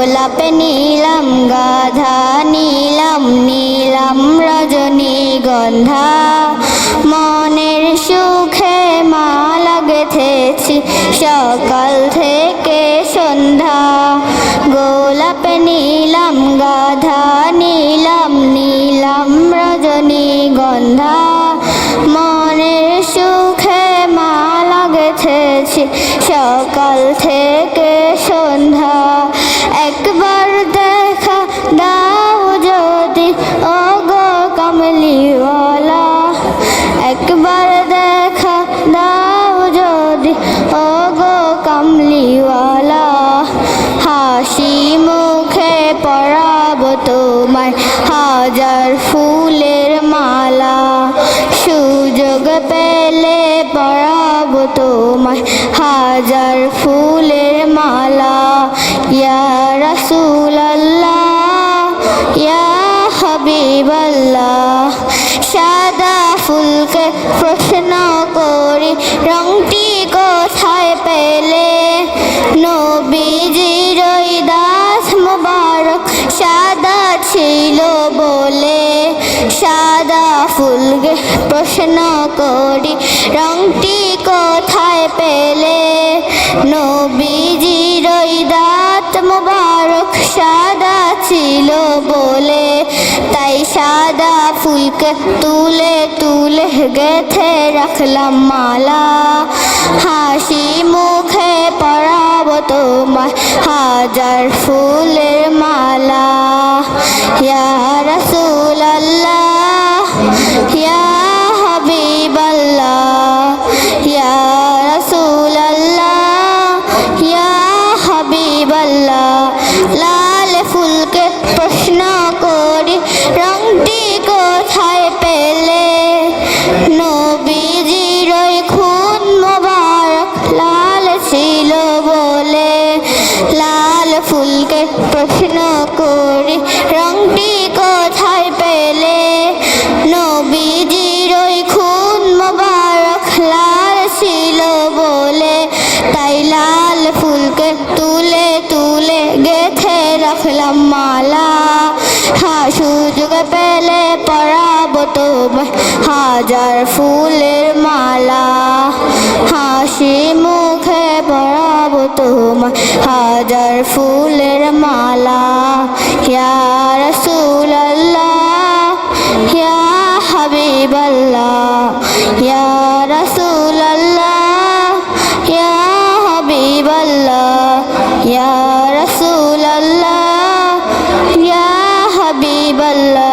গোলাপ নীলাম গাধা, নীলাম নীলাম রজনীগন্ধা। মনের সুখে মালা গেঁথেছি সকাল থেকে সন্ধ্যা। গোলাপ নীলাম গাধা, নীলাম নীলাম রজনীগন্ধা। মনের সুখে মালা গেঁথেছি সকাল থেকে সন্ধ্যা। একবার দেখা দাও যদি ও গো কামলিওয়ালা, একবার দেখা দাও যদি ও গো কামলিওয়ালা। হাসি মুখে পরাবো তোমায় হাজার ফুলের মালা। সুযোগ পেলে পরাবো তোমায় হাজার ফুলের মালা। ইয়া রাসূলাল্লাহ, ইয়া হাবিবাল্লাহ। সাদা ফুলকে প্রশ্ন করি রংটি কোথায় পেলে? নবীজির ওই দাস মোবারক সাদা ছিল বলে। সাদা ফুলকে প্রশ্ন করি রংটি কোথায় পেলে? নবীজির ওই দাঁত মোবারক সাদা ছিল বলে। তাই সাদা ফুলকে তুলে তুলে গেঁথে রাখলাম মালা। হাসি মুখে পরাবো তোমায় হাজার ফুলের মালা। ইয়া রাসূলাল্লাহ, ইয়া হাবিবাল্লাহ, ইয়া রাসূলাল্লাহ, ইয়া হাবিবাল্লাহ। লাল ফুলকে প্রশ্ন করি রংটি কোথায় পেলে? নবীজির ওই খুন মোবারক লাল ছিল বলে। লাল ফুলকে প্রশ্ন করি রংটি কোথায় পেলে? নবীজির ওই খুন মোবারক লাল ছিল বলে। তাই লাল ফুলকে তুলে তুলে গেঁথে রাখলাম মালা। সুযোগ পেলে পরাবো তোমায় হাজার ফুলের মালা। হাসি মুখে পরাবো তোমায় হাজার ফুলের মালা। ইয়া রাসূলাল্লাহ, ইয়া হাবিবাল্লাহ, ইয়া রাসূলাল্লাহ, ইয়া হাবিবাল্লাহ, ইয়া রাসূলাল্লাহ, ইয়া হাবিবাল্লাহ।